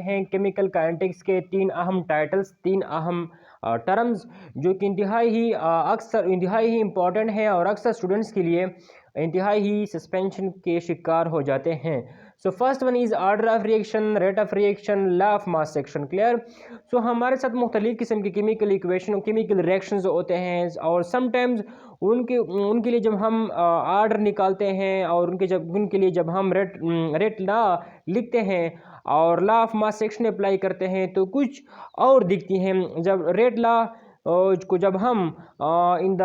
हैं chemical kinetics के तीन अहम टाइटल्स, तीन अहम टर्म्स जो कि इंतहाई ही इम्पॉर्टेंट हैं और अक्सर स्टूडेंट्स के लिए इंतहाई ही सस्पेंशन के शिकार हो जाते हैं। So first one is order of reaction, rate of reaction, law of mass action. Clear. So हमारे साथ मुख्तलिफ किस्म के केमिकल इक्वेशन, केमिकल रिएक्शंस होते हैं और समटाइम्स उनके लिए जब हम ऑर्डर निकालते हैं और उनके लिए जब हम रेट लॉ लिखते हैं और law of mass action apply करते हैं तो कुछ और दिखती हैं। जब रेट लॉ को जब हम इन the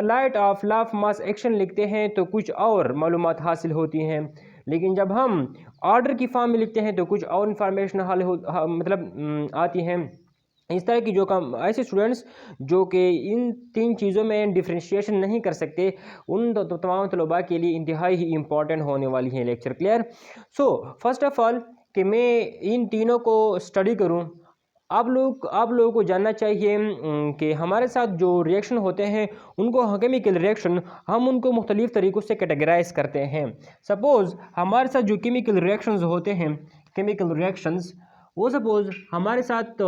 light of law of mass action लिखते हैं तो कुछ और मालूमात हासिल होती हैं, लेकिन जब हम ऑर्डर की फॉर्म में लिखते हैं तो कुछ और इंफॉर्मेशन आती हैं। इस तरह की जो कम ऐसे स्टूडेंट्स जो कि इन तीन चीज़ों में डिफ्रेंशिएशन नहीं कर सकते, उन तमाम तलबा के लिए इंतहाई ही इम्पॉर्टेंट होने वाली है lecture. Clear. So first of all कि मैं इन तीनों को स्टडी करूं, आप लोगों को जानना चाहिए कि हमारे साथ जो रिएक्शन होते हैं उनको केमिकल रिएक्शन हम उनको मुख्तलिफ तरीक़ों से कैटेगराइज करते हैं। सपोज़ हमारे साथ जो केमिकल रिएक्शंस होते हैं, केमिकल रिएक्शंस वो सपोज़ हमारे साथ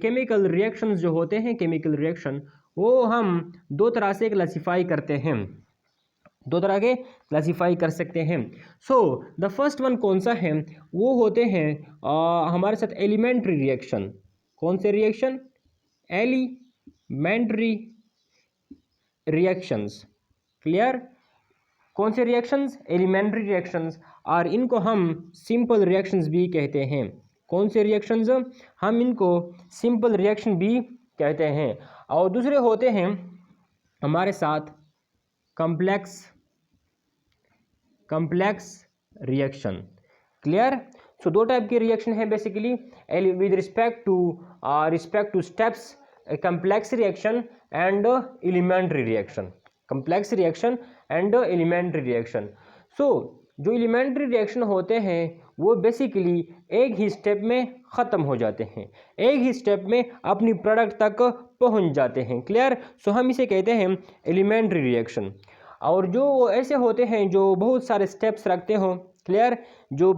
केमिकल रिएक्शंस जो होते हैं, केमिकल रिएक्शन वो हम दो तरह से क्लासीफाई करते हैं, दो तरह के क्लासीफाई कर सकते हैं। सो द फर्स्ट वन कौन सा है, वो होते हैं हमारे साथ एलिमेंट्री रिएक्शन। कौन से रिएक्शन? Elementary reactions. क्लियर। कौन से रिएक्शंस? Elementary reactions. और इनको हम सिंपल रिएक्शंस भी कहते हैं। कौन से रिएक्शंस? हम इनको सिंपल रिएक्शन भी कहते हैं। और दूसरे होते हैं हमारे साथ कम्प्लेक्स रिएक्शन। क्लियर। सो दो टाइप के रिएक्शन है basically with respect to steps, complex reaction and elementary reaction. Complex reaction and elementary reaction. So जो एलिमेंट्री रिएक्शन होते हैं वो बेसिकली एक ही स्टेप में ख़त्म हो जाते हैं, एक ही स्टेप में अपनी प्रोडक्ट तक पहुंच जाते हैं। क्लियर। सो हम इसे कहते हैं एलिमेंट्री रिएक्शन। और जो ऐसे होते हैं जो बहुत सारे स्टेप्स रखते हो, क्लियर, जो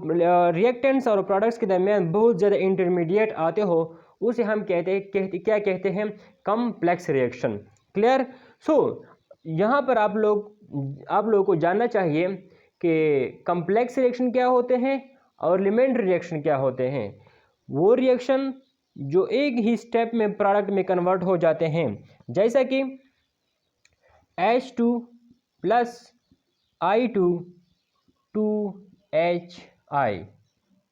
रिएक्टेंट्स और प्रोडक्ट्स के दरमियान बहुत ज़्यादा इंटरमीडिएट आते हो, उसे हम क्या कहते हैं? Complex reaction. क्लियर। सो यहाँ पर आप लोगों को जानना चाहिए कि कम्प्लेक्स रिएक्शन क्या होते हैं और एलिमेंट्री रिएक्शन क्या होते हैं। वो रिएक्शन जो एक ही स्टेप में प्रोडक्ट में कन्वर्ट हो जाते हैं, जैसा कि H2 plus I2 2HI।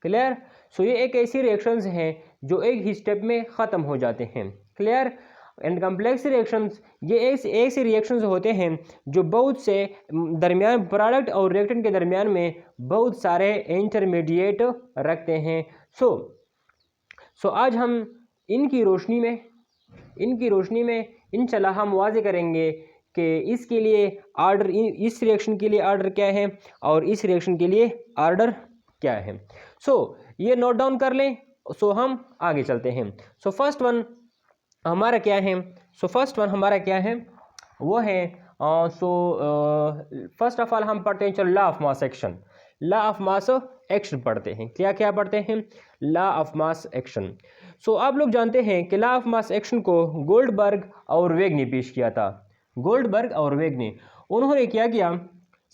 Clear. सो ये एक ऐसी रिएक्शंस हैं जो एक ही स्टेप में ख़त्म हो जाते हैं। क्लियर। एंड कम्प्लेक्स रिएक्शंस ये ऐसे रिएक्शंस होते हैं जो बहुत से दरमियान प्रोडक्ट और रिएक्टेंट के दरमियान में बहुत सारे इंटरमीडिएट रखते हैं। सो आज हम इनकी रोशनी में इंशाल्लाह हम वाज़े करेंगे कि इसके लिए आर्डर, इस रिएक्शन के लिए आर्डर क्या है और इस रिएक्शन के लिए आर्डर क्या है। सो ये नोट डाउन कर लें। सो हम आगे चलते हैं। सो फर्स्ट वन हमारा क्या है? वो है फर्स्ट ऑफ ऑल हम पढ़ते हैं, चलो law of mass action. Law of mass action पढ़ते हैं। क्या पढ़ते हैं? Law of mass action. सो आप लोग जानते हैं कि लॉ ऑफ मास एक्शन को गोल्डबर्ग और वेग ने पेश किया था। गोल्डबर्ग और वेग ने उन्होंने क्या किया?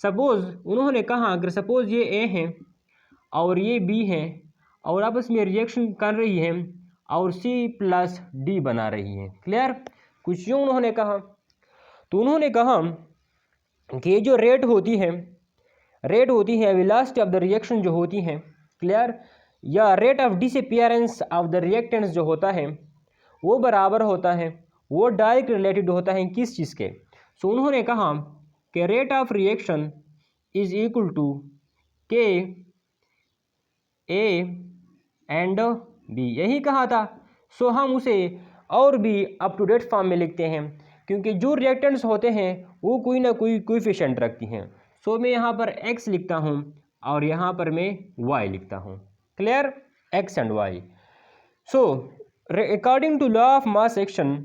उन्होंने कहा अगर सपोज ये ए है और ये बी है और आपस में रिएक्शन कर रही है और C प्लस D बना रही है। क्लियर। कुछ यूँ उन्होंने कहा। तो उन्होंने कहा कि ये जो रेट होती है वेलोसिटी ऑफ द रिएक्शन जो होती है, क्लियर, या rate of disappearance of the reactants जो होता है वो बराबर होता है, वो डायरेक्ट रिलेटेड होता है किस चीज़ के? सो उन्होंने कहा कि rate of reaction is equal to K A and B, यही कहा था। सो हम उसे और भी अप टू डेट फॉर्म में लिखते हैं क्योंकि जो रिएक्टेंट्स होते हैं वो कोई ना कोई कोएफिशिएंट रखती हैं। सो मैं यहाँ पर x लिखता हूँ और यहाँ पर मैं y लिखता हूँ। Clear. x and y। So according to law of mass action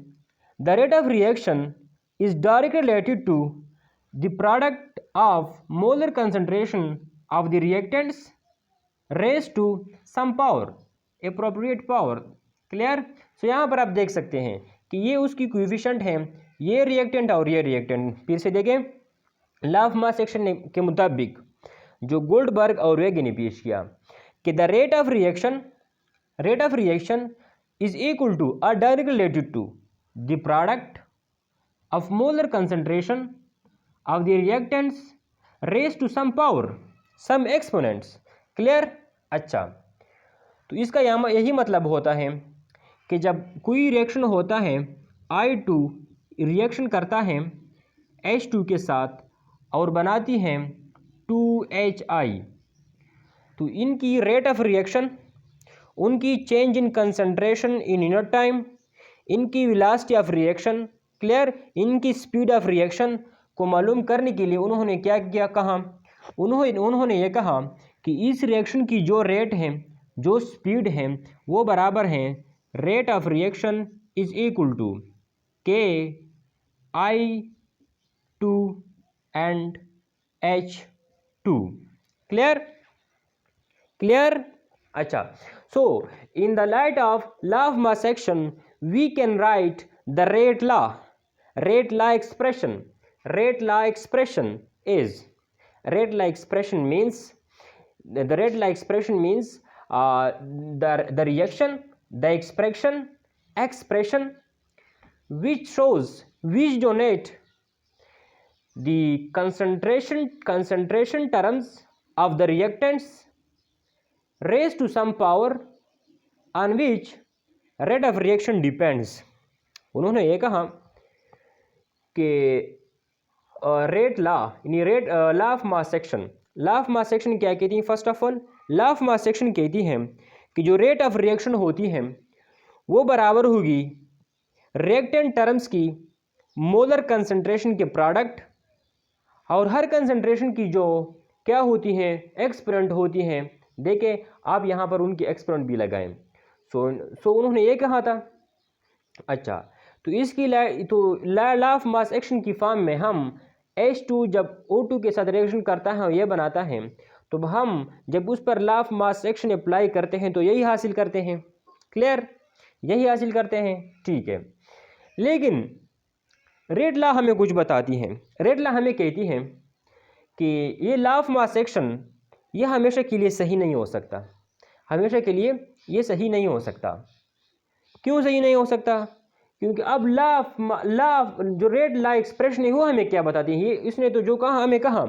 the rate of reaction is directly related to the product of molar concentration of the reactants raise to some power, appropriate power. Clear. So यहाँ पर आप देख सकते हैं कि ये उसकी coefficient है, ये रिएक्टेंट और ये रिएक्टेंट। फिर से देखें, लॉ ऑफ मास एक्शन के मुताबिक जो गोल्डबर्ग और वेगे ने पेश किया कि the rate of reaction is equal to और directly related to the product of molar concentration of the reactants raise to some power some exponents. Clear. अच्छा, तो इसका यही मतलब होता है कि जब कोई रिएक्शन होता है, I2 रिएक्शन करता है H2 के साथ और बनाती है 2HI, तो इनकी रेट ऑफ रिएक्शन, उनकी change in concentration in unit time, इनकी वेलोसिटी ऑफ रिएक्शन, क्लियर, इनकी स्पीड ऑफ रिएक्शन को मालूम करने के लिए उन्होंने क्या कहा, उन्होंने ये कहा कि इस रिएक्शन की जो रेट है, जो स्पीड है, वो बराबर है rate of reaction is equal to KI2 and H2। Clear. अच्छा, so in the light of law of mass action we can write the rate law expression is, rate law expression means the reaction, the expression which denote the concentration terms of the reactants raised to some power on which rate of reaction depends। उन्होंने ये कहा कि rate law यानी law of mass action क्या कहती है? First of all, law of mass action कहती है कि जो रेट ऑफ रिएक्शन होती है वो बराबर होगी रिएक्टेंट टर्म्स की मोलर कंसंट्रेशन के प्रोडक्ट, और हर कंसंट्रेशन की जो क्या होती है, एक्सपोनेंट होती हैं। देखें आप यहाँ पर उनकी एक्सपोनेंट भी लगाएं। सो उन्होंने ये कहा था। अच्छा, तो इसकी लॉ ऑफ मास एक्शन की फॉर्म में हम H2 जब O2 के साथ रिएक्शन करता है, ये बनाता है, तो हम जब उस पर law of mass action apply करते हैं तो यही हासिल करते हैं। क्लियर, यही हासिल करते हैं। ठीक है, लेकिन रेट लॉ हमें कुछ बताती है। रेट लॉ हमें कहती है कि ये लॉ ऑफ मास एक्शन ये हमेशा के लिए सही नहीं हो सकता, हमेशा के लिए ये सही नहीं हो सकता। क्यों सही नहीं हो सकता? क्योंकि अब जो रेट लॉ एक्सप्रेशन है वो हमें क्या बताती है, ये इसने तो जो कहा हमें कहा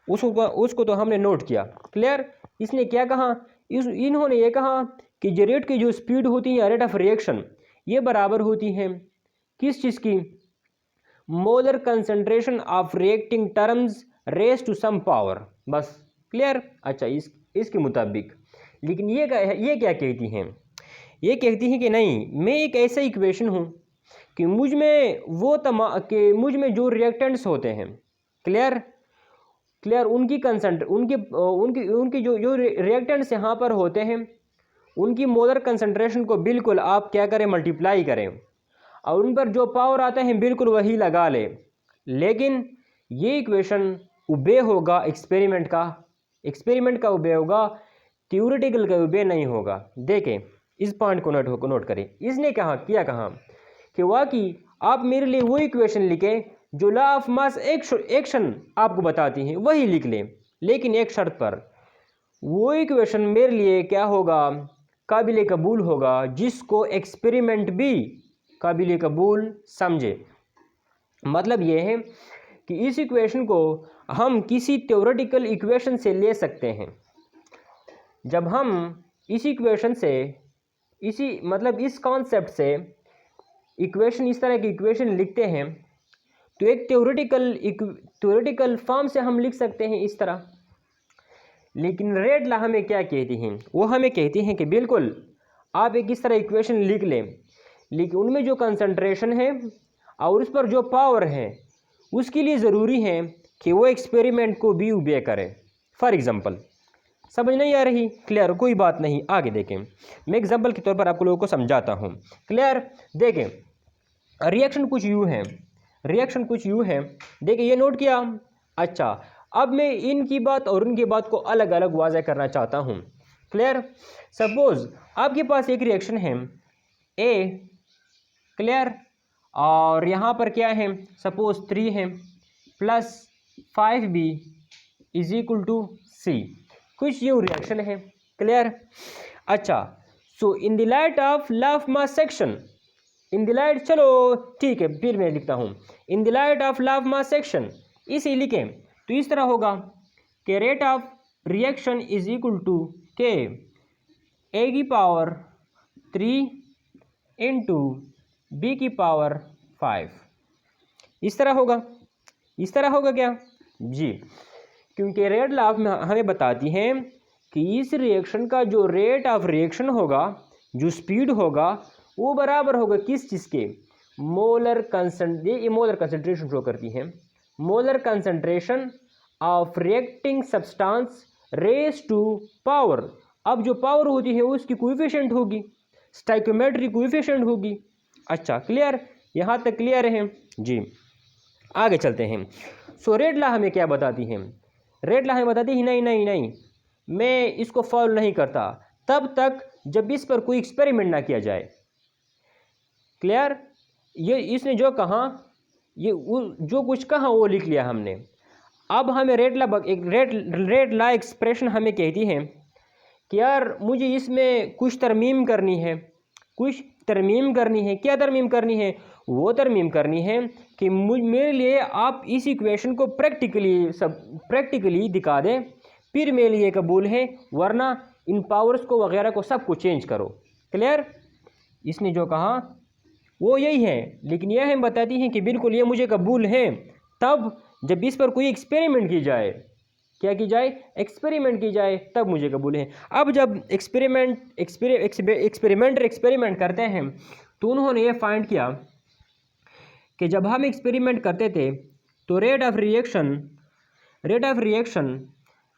उसको तो हमने नोट किया। क्लियर, इसने क्या कहा, इन्होंने ये कहा कि जो रेट की जो स्पीड होती है, रेट ऑफ रिएक्शन, ये बराबर होती है किस चीज़ की? Molar concentration of reacting terms raise to some power. बस। क्लियर। अच्छा, इसके मुताबिक, लेकिन ये क्या कहती हैं? ये कहती हैं कि नहीं, मैं एक ऐसा इक्वेशन हूँ कि मुझ में जो रिएक्टेंट्स होते हैं, क्लियर, उनकी जो रिएक्टेंट्स यहाँ पर होते हैं, उनकी मोलर कंसंट्रेशन को बिल्कुल आप क्या करें, मल्टीप्लाई करें, और उन पर जो पावर आता है बिल्कुल वही लगा ले। लेकिन ये इक्वेशन उबे होगा एक्सपेरिमेंट का उबे होगा, थ्योरेटिकल का उबे नहीं होगा। देखें, इस पॉइंट को नोट करें। इसने कहा कि वाकई आप मेरे लिए वो इक्वेशन लिखें जो लॉ ऑफ मास एक्शन आपको बताती हैं, वही लिख लें, लेकिन एक शर्त पर, वो इक्वेशन मेरे लिए क्या होगा, काबिल कबूल होगा, जिसको एक्सपेरिमेंट भी काबिल कबूल समझे। मतलब ये है कि इस इक्वेशन को हम किसी थ्योरेटिकल इक्वेशन से ले सकते हैं। जब हम इस इक्वेशन से इस कॉन्सेप्ट से इक्वेशन, इस तरह की इक्वेशन लिखते हैं, तो एक थ्योरेटिकल फॉर्म से हम लिख सकते हैं इस तरह। लेकिन रेट लॉ हमें क्या कहती हैं? वो हमें कहती हैं कि बिल्कुल आप एक इस तरह इक्वेशन लिख लें, लेकिन उनमें जो कंसंट्रेशन है और उस पर जो पावर है, उसके लिए ज़रूरी है कि वो एक्सपेरिमेंट को भी उबे करें। फॉर एग्जांपल, समझ नहीं आ रही? क्लियर, कोई बात नहीं, आगे देखें। मैं एग्जांपल के तौर पर आप लोगों को समझाता हूँ। क्लियर, देखें, रिएक्शन कुछ यूँ है, देखिए ये नोट किया। अच्छा, अब मैं इनकी बात और उनकी बात को अलग अलग वाज़ह करना चाहता हूँ। क्लियर। सपोज आपके पास एक रिएक्शन है ए, क्लियर, और यहाँ पर क्या है, सपोज 3 है plus 5b is equal to C, कुछ ये रिएक्शन है, क्लियर। अच्छा, so in the light of law of mass section, in the light, चलो ठीक है फिर मैं लिखता हूँ, in the light of law of mass section, इसे लिखें तो इस तरह होगा कि rate of reaction is equal to K A की पावर 3 इंटू बी की पावर 5, इस तरह होगा, इस तरह होगा क्या जी, क्योंकि रेट लॉ हमें बताती है कि इस रिएक्शन का जो रेट ऑफ रिएक्शन होगा, जो स्पीड होगा, वो बराबर होगा किस चीज़ के, मोलर कंसंट्रेशन शो करती है, molar concentration of reacting substance raise to power. अब जो पावर होती है उसकी कोएफिशिएंट होगी, स्टोइकियोमेट्रिक कोएफिशिएंट होगी। अच्छा क्लियर, यहाँ तक क्लियर है जी। आगे चलते हैं। सो रेट लॉ हमें क्या बताती है, रेट लॉ हमें बताती है नहीं नहीं नहीं मैं इसको फॉलो नहीं करता तब तक जब इस पर कोई एक्सपेरिमेंट ना किया जाए। क्लियर, ये इसने जो कहा, ये जो कुछ कहा वो लिख लिया हमने। अब हमें रेट लॉ एक्सप्रेशन हमें कहती है कि यार मुझे इसमें कुछ तरमीम करनी है, कुछ तरमीम करनी है। क्या तरमीम करनी है, वो तरमीम करनी है कि मेरे लिए आप इस इक्वेशन को प्रैक्टिकली दिखा दें, फिर मेरे लिए कबूल है, वरना इन पावर्स को वगैरह को सब को चेंज करो। क्लियर, इसने जो कहा वो यही है, लेकिन यह हम बताती हैं कि बिल्कुल ये मुझे कबूल है तब जब इस पर कोई एक्सपेरिमेंट की जाए। क्या की जाए, एक्सपेरिमेंट की जाए, तब मुझे कबूल है। अब जब एक्सपेरिमेंट करते हैं तो उन्होंने ये फाइंड किया कि जब हम एक्सपेरिमेंट करते थे तो रेट ऑफ रिएक्शन,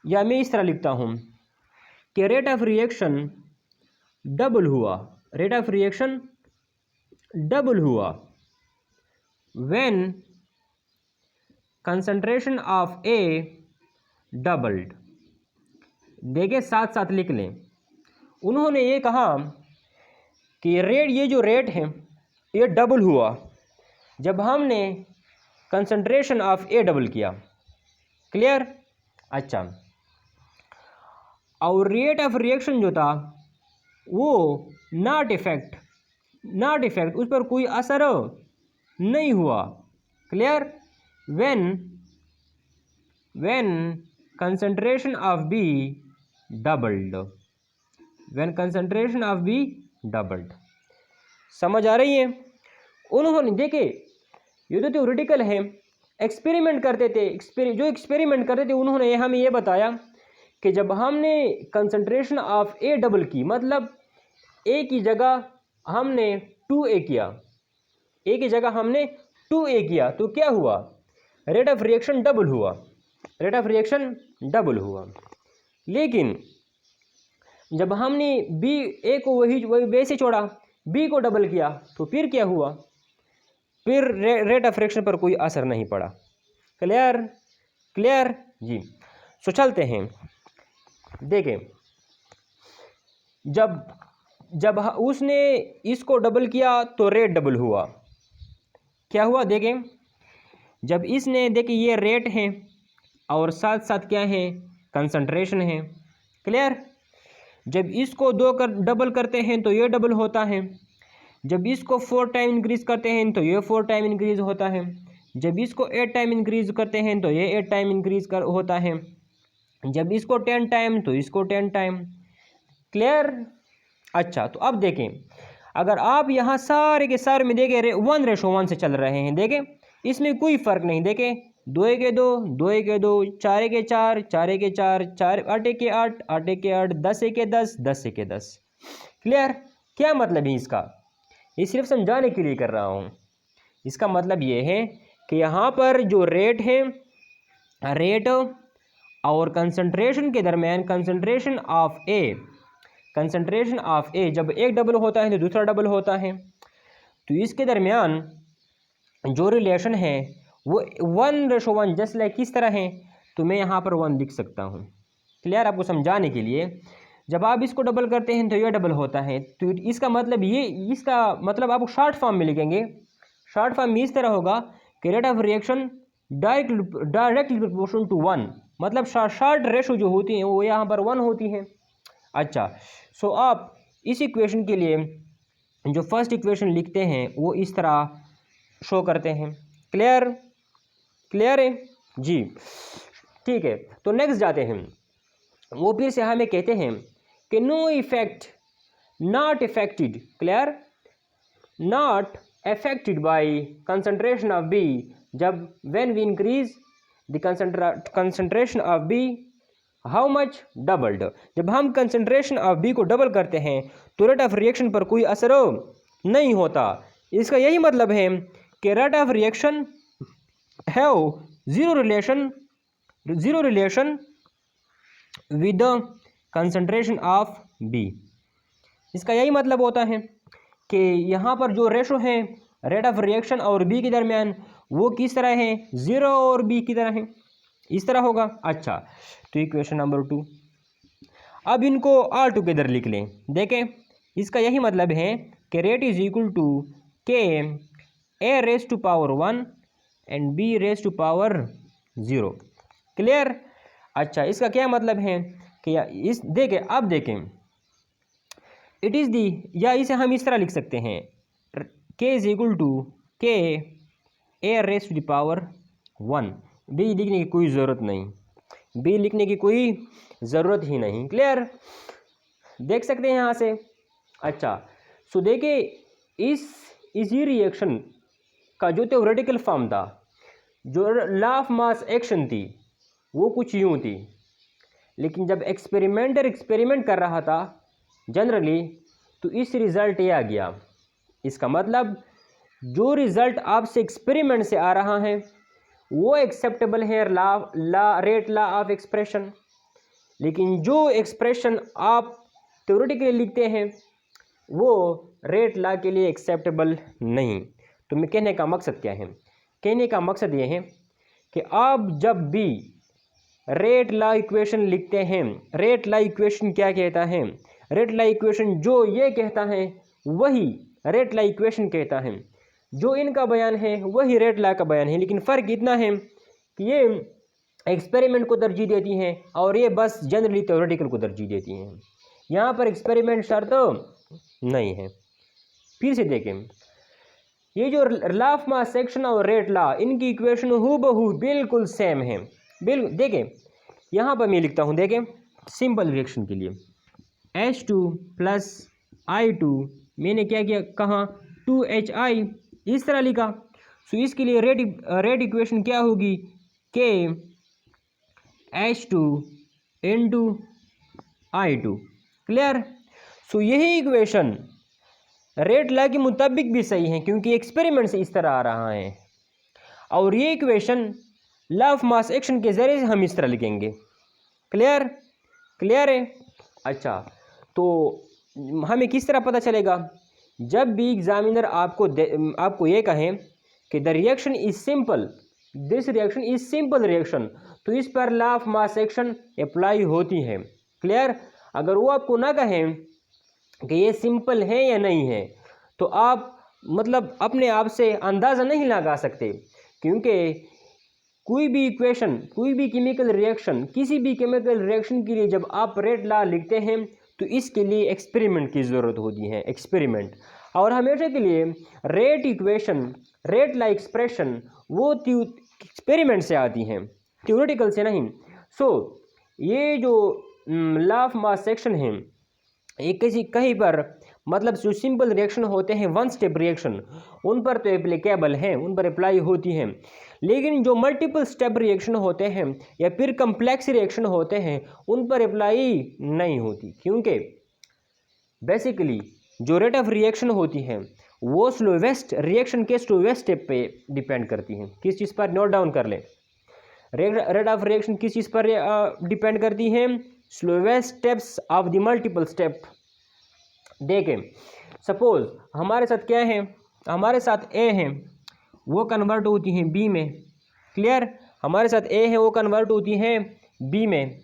या मैं इस तरह लिखता हूँ कि रेट ऑफ रिएक्शन डबल हुआ, रेट ऑफ रिएक्शन डबल हुआ when concentration of A doubled. देखिए साथ साथ लिख लें, उन्होंने ये कहा कि ये जो रेट है ये डबल हुआ जब हमने कंसंट्रेशन ऑफ ए डबल किया। क्लियर। अच्छा, और रेट ऑफ रिएक्शन जो था वो नॉट इफेक्ट, उस पर कोई असर नहीं हुआ। Clear, when concentration of B doubled, समझ आ रही है। उन्होंने देखे ये तो थ्योरेटिकल है, एक्सपेरिमेंट करते थे, एक्सपेरिमेंट करते थे उन्होंने हमें ये बताया कि जब हमने कंसंट्रेशन ऑफ ए डबल की, मतलब ए की जगह हमने 2a किया, ए की जगह हमने 2a किया तो क्या हुआ, रेट ऑफ रिएक्शन डबल हुआ। लेकिन जब हमने ए को वही वैसे छोड़ा, बी को डबल किया तो फिर क्या हुआ, फिर रेट ऑफ रिएक्शन पर कोई असर नहीं पड़ा। क्लियर जी। सो चलते हैं, देखें जब उसने इसको डबल किया तो रेट डबल हुआ। क्या हुआ, देखें जब इसने, देखिए ये रेट है और साथ साथ क्या है, कंसंट्रेशन है। क्लियर, जब इसको डबल करते हैं तो ये डबल होता है, जब इसको 4 टाइम इंक्रीज करते हैं तो ये 4 टाइम इंक्रीज होता है, जब इसको 8 टाइम इंक्रीज करते हैं तो ये 8 टाइम इंक्रीज होता है, जब इसको 10 टाइम तो इसको 10 टाइम। क्लियर। अच्छा, तो अब देखें अगर आप यहाँ सारे के सारे में देखें 1:1 से चल रहे हैं, देखें इसमें कोई फ़र्क नहीं। देखें 2 के 2, 2 के 2, 4 के 4, 4 के 4, 8 के 8, 8 के 8, 10 के 10, 10 के 10। क्लियर। क्या मतलब है इसका, ये सिर्फ समझाने के लिए कर रहा हूँ। इसका मतलब ये है कि यहाँ पर जो रेट है, रेट और कंसंट्रेशन के दरमियान, कंसंट्रेशन ऑफ ए जब एक डबल होता है तो दूसरा डबल होता है, तो इसके दरमियान जो रिलेशन है वो 1:1 जस्ट लाइक किस तरह है, तो मैं यहाँ पर 1 लिख सकता हूँ। क्लियर, आपको समझाने के लिए जब आप इसको डबल करते हैं तो ये डबल होता है। तो इसका मतलब आप शॉर्ट फॉर्म में लिखेंगे। शॉर्ट फॉर्म में इस तरह होगा कि rate of reaction directly proportional to 1, मतलब शॉर्ट रेशो जो होती हैं वो यहाँ पर 1 होती हैं। अच्छा, सो आप इस इक्वेशन के लिए जो फर्स्ट इक्वेशन लिखते हैं वो इस तरह शो करते हैं। क्लियर है जी, ठीक है। तो नेक्स्ट जाते हैं। वो फिर से हमें कहते हैं कि no effect not affected, clear, not affected by concentration of B, जब when we increase the concentration of B how much doubled, जब हम कंसंट्रेशन ऑफ बी को डबल करते हैं तो रेट ऑफ रिएक्शन पर कोई असर नहीं होता। इसका यही मतलब है कि rate of reaction have zero relation with the concentration of B. इसका यही मतलब होता है कि यहाँ पर जो रेशो है रेट ऑफ रिएक्शन और बी के दरमियान वो किस तरह है, 0 और बी की तरह है, इस तरह होगा। अच्छा, तो इक्वेशन नंबर 2, अब इनको ऑल टुगेदर लिख लें। देखें, इसका यही मतलब है कि rate is equal to K A raise to power 1 and B raise to power 0। Clear. अच्छा, इसका क्या मतलब है कि अब देखें इट इज़ दी, या इसे हम इस तरह लिख सकते हैं के is equal to K A raise to the power 1। B लिखने की कोई ज़रूरत नहीं, बी लिखने की कोई ज़रूरत ही नहीं। क्लियर, देख सकते हैं यहाँ से। अच्छा, सो देखिए इस इसी रिएक्शन का जो थ्योरेटिकल फॉर्म था, जो लॉ ऑफ मास एक्शन थी, वो कुछ यूँ थी, लेकिन जब एक्सपेरिमेंट कर रहा था जनरली, तो इस रिज़ल्ट ये आ गया। इसका मतलब जो रिज़ल्ट आपसे एक्सपेरिमेंट से आ रहा है वो एक्सेप्टेबल है रेट लॉ ऑफ एक्सप्रेशन, लेकिन जो एक्सप्रेशन आप थ्योरेटिकली लिखते हैं वो रेट लॉ के लिए एक्सेप्टेबल नहीं। तो मैं कहने का मकसद क्या है, कहने का मकसद ये है कि आप जब भी रेट लॉ इक्वेशन लिखते हैं, रेट लॉ इक्वेशन क्या कहता है, रेट लॉ इक्वेशन जो ये कहता है वही रेट लॉ इक्वेशन कहता है, जो इनका बयान है वही रेट लॉ का बयान है। लेकिन फ़र्क इतना है कि ये एक्सपेरिमेंट को तरजीह देती हैं और ये बस जनरली थ्योरेटिकल को तरजीह देती हैं। यहाँ पर एक्सपेरिमेंट शर्त नहीं है। फिर से देखें, ये जो लॉ ऑफ मास एक्शन और रेट लॉ, इनकी इक्वेशन हूबहू बिल्कुल सेम है। बिल्कुल देखें, यहाँ पर मैं लिखता हूँ, देखें सिंपल रिएक्शन के लिए H2 प्लस I2, मैंने क्या किया, कहाँ 2HI, इस तरह लिखा। सो इसके लिए रेट इक्वेशन क्या होगी, K H2 into I2। Clear. सो यही इक्वेशन रेट लॉ के मुताबिक भी सही है क्योंकि एक्सपेरिमेंट से इस तरह आ रहा है, और ये equation law of mass action के ज़रिए से हम इस तरह लिखेंगे। क्लियर है। अच्छा, तो हमें किस तरह पता चलेगा, जब भी एग्जामिनर आपको ये कहें कि the reaction is simple, this reaction is simple reaction, तो इस पर law of mass action apply होती है। क्लियर। अगर वो आपको ना कहें कि ये सिंपल है या नहीं है, तो आप मतलब अपने आप से अंदाज़ा नहीं लगा सकते, क्योंकि कोई भी इक्वेशन, कोई भी केमिकल रिएक्शन, किसी भी केमिकल रिएक्शन के लिए जब आप रेट लॉ लिखते हैं तो इसके लिए एक्सपेरिमेंट की ज़रूरत होती है, एक्सपेरिमेंट। और हमेशा के लिए rate equation, rate law expression वो एक्सपेरिमेंट से आती हैं, थ्योरेटिकल से नहीं। सो ये जो लॉ ऑफ मास एक्शन है, ये कहीं पर मतलब जो सिंपल रिएक्शन होते हैं, वन स्टेप रिएक्शन, उन पर तो एप्लीकेबल हैं, उन पर अप्लाई होती हैं। लेकिन जो मल्टीपल स्टेप रिएक्शन होते हैं या फिर कम्प्लेक्स रिएक्शन होते हैं, उन पर अप्लाई नहीं होती, क्योंकि बेसिकली जो रेट ऑफ रिएक्शन होती है वो स्लोवेस्ट रिएक्शन के स्लोवेस्ट स्टेप पे डिपेंड करती हैं। किस चीज़ पर, नोट डाउन कर लें, रेट ऑफ रिएक्शन किस चीज़ पर डिपेंड करती है, slowest steps of the multiple step. देखें, सपोज हमारे साथ क्या है, हमारे साथ ए है, वो कन्वर्ट होती हैं बी में। क्लियर। हमारे साथ ए है, वो कन्वर्ट होती हैं बी में,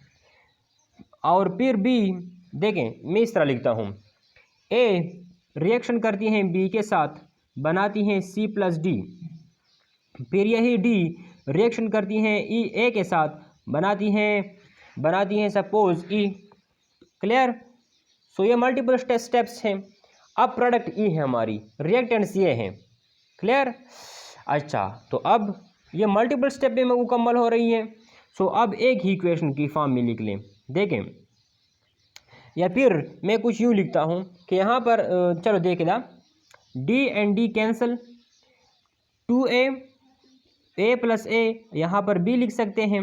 और फिर बी देखें मैं इस तरह लिखता हूँ, ए रिएक्शन करती हैं बी के साथ, बनाती हैं सी प्लस डी, फिर यही डी रिएक्शन करती हैं ई ए के साथ, बनाती हैं सपोज ई। क्लियर। सो ये मल्टीपल स्टेप्स हैं। अब प्रोडक्ट ई है हमारी, रिएक्टेंट्स ये हैं। क्लियर। अच्छा, तो अब ये मल्टीपल स्टेप में मुकम्मल हो रही है। सो अब एक ही इक्वेशन की फॉर्म में लिख लें। देखें, या फिर मैं कुछ यूँ लिखता हूँ कि यहाँ पर चलो देख ला, D and D cancel, 2a plus A, यहाँ पर b लिख सकते हैं,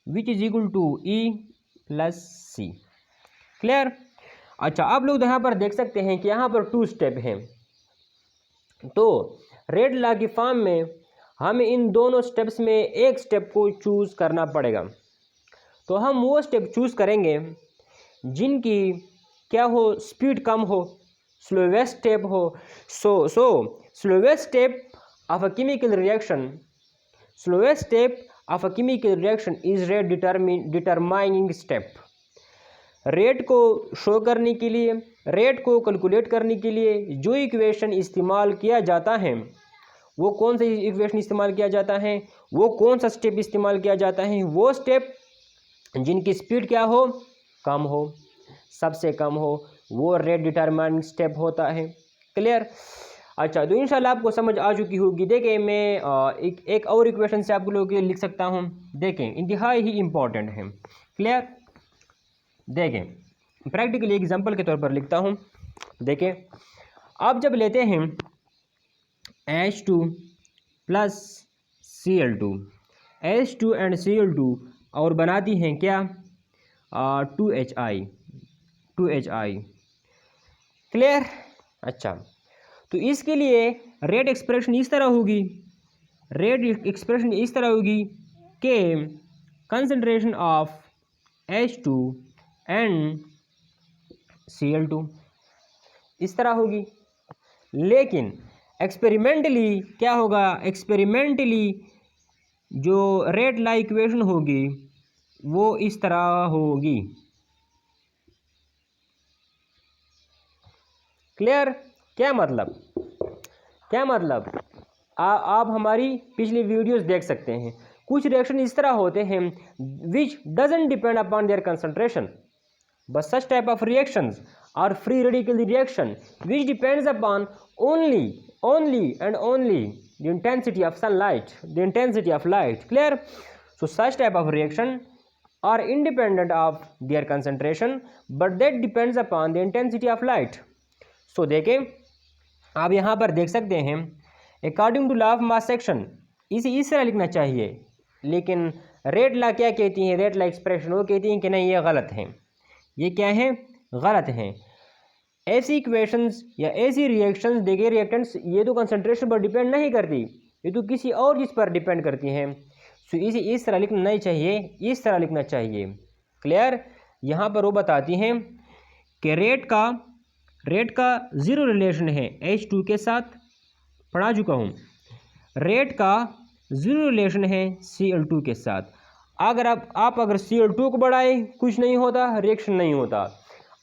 which is equal to E plus C. Clear. अच्छा, आप लोग यहाँ पर देख सकते हैं कि यहाँ पर 2 स्टेप हैं, तो रेड लॉ की फॉर्म में हमें इन दोनों स्टेप्स में एक स्टेप को चूज़ करना पड़ेगा। तो हम वो स्टेप चूज़ करेंगे जिनकी क्या हो, स्पीड कम हो, स्लोवेस्ट स्टेप हो। So slowest step of a chemical reaction, slowest step of a chemical reaction is rate determining step. Rate को शो करने के लिए, रेट को कैलकुलेट करने के लिए जो इक्वेशन इस्तेमाल किया जाता है, वो कौन सा इक्वेशन इस्तेमाल किया जाता है, वो कौन सा स्टेप इस्तेमाल किया जाता है, वो स्टेप जिनकी स्पीड क्या हो, कम हो, सबसे कम हो, वो रेट डिटरमाइनिंग स्टेप होता है। क्लियर। अच्छा, तो इंशाल्लाह आपको समझ आ चुकी होगी। देखें, मैं एक और इक्वेशन से आप लोगों के लिए लिख सकता हूँ। देखें, इंतहाई ही इम्पोर्टेंट है। क्लियर। देखें, प्रैक्टिकली एग्जांपल के तौर पर लिखता हूँ। देखें, आप जब लेते हैं H2 plus Cl2, H2 and Cl2 और बनाती हैं क्या, 2HI। क्लियर। अच्छा, तो इसके लिए रेट एक्सप्रेशन इस तरह होगी, कि concentration of H2 and Cl2 इस तरह होगी। लेकिन एक्सपेरिमेंटली क्या होगा, एक्सपेरिमेंटली जो रेट लॉ इक्वेशन होगी वो इस तरह होगी। क्लियर। क्या मतलब आप हमारी पिछली वीडियोस देख सकते हैं। कुछ रिएक्शन इस तरह होते हैं विच doesn't depend upon their concentration, but such type of reactions are free radical reaction which depends upon only and only the intensity of sunlight, the intensity of light. Clear. So such type of reaction are independent of their concentration but that depends upon the intensity of light. So देखें, आप यहाँ पर देख सकते हैं according to law of mass section इसे इस तरह लिखना चाहिए, लेकिन रेट लॉ क्या कहती हैं, रेट लॉ एक्सप्रेशन वो कहती हैं कि नहीं, ये गलत है, ये क्या है, गलत हैं। ऐसी इक्वेशंस या ऐसी रिएक्शंस, देखिए रिएक्टेंट्स ये तो कंसंट्रेशन पर डिपेंड नहीं करती, ये तो किसी और चीज़ पर डिपेंड करती हैं। सो इसे इस तरह लिखना नहीं चाहिए, इस तरह लिखना चाहिए। क्लियर। यहाँ पर वो बताती हैं कि रेट का ज़ीरो रिलेशन है H2 के साथ, पढ़ा चुका हूँ। रेट का ज़ीरो रिलेशन है Cl2 के साथ। अगर आप अगर Cl2 को बढ़ाएं कुछ नहीं होता, रिएक्शन नहीं होता।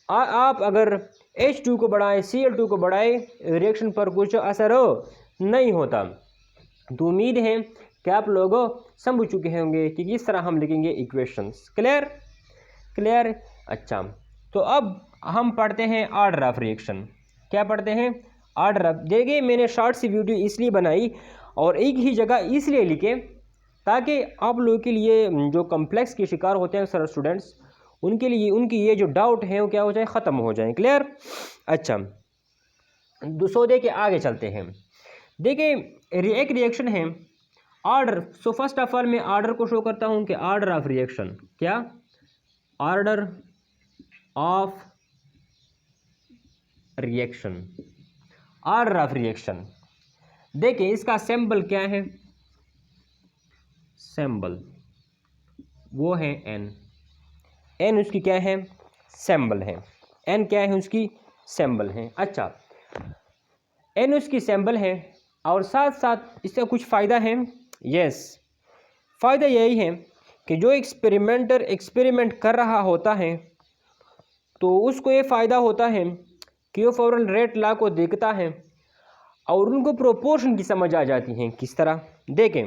आप अगर H2 को बढ़ाएं, Cl2 को बढ़ाएं, रिएक्शन पर कुछ असर नहीं होता। तो उम्मीद है कि आप लोग समझ चुके होंगे कि किस तरह हम लिखेंगे इक्वेशंस। क्लियर। अच्छा, तो अब हम पढ़ते हैं ऑर्डर ऑफ रिएक्शन। क्या पढ़ते हैं, ऑर्डर ऑफ। देखिए, मैंने शॉर्ट सी वीडियो इसलिए बनाई और एक ही जगह इसलिए लिखे ताकि आप लोगों के लिए जो कॉम्प्लेक्स के शिकार होते हैं सर स्टूडेंट्स, उनके लिए उनकी ये जो डाउट है वो क्या हो जाए, ख़त्म हो जाए। क्लियर। अच्छा, सो देखिए आगे चलते हैं। देखिए, एक रिएक्शन है order. So first of all मैं ऑर्डर को शो करता हूँ कि ऑर्डर ऑफ रिएक्शन क्या, order of reaction, order of reaction. देखिए इसका सिंबल क्या है, सिंबल वो है एन उसकी क्या है, सिंबल है। एन क्या है, उसकी सिंबल है। अच्छा, एन उसकी सिंबल है और साथ साथ इसका कुछ फ़ायदा है। यस, फ़ायदा यही है कि जो एक्सपेरिमेंटर एक्सपेरिमेंट कर रहा होता है तो उसको ये फ़ायदा होता है कि वो फ़ौरन रेट लॉ को देखता है और उनको प्रोपोर्शन की समझ आ जाती है। किस तरह? देखें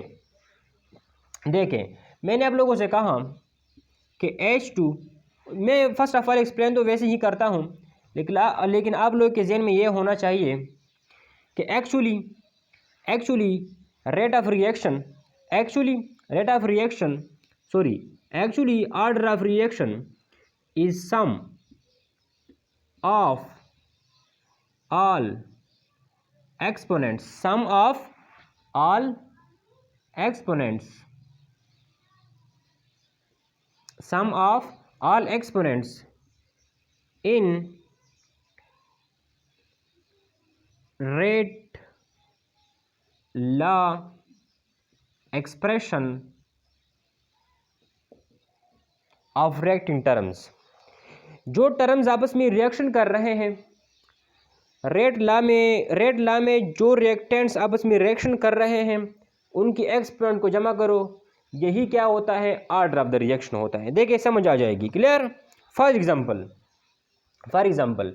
मैंने आप लोगों से कहा कि H2, मैं फ़र्स्ट ऑफ ऑल एक्सप्लेन तो वैसे ही करता हूँ, लेकिन आप लोग के जहन में ये होना चाहिए कि actually rate of reaction order of reaction is sum of all exponents in rate law expression of reacting terms। जो टर्म्स आपस में रिएक्शन कर रहे हैं, रेट लॉ में जो रिएक्टेंट्स आपस में रिएक्शन कर रहे हैं उनकी एक्सपोनेंट को जमा करो, यही क्या होता है? ऑर्डर ऑफ द रिएक्शन होता है। देखिए समझ आ जाएगी। क्लियर? फॉर एग्जांपल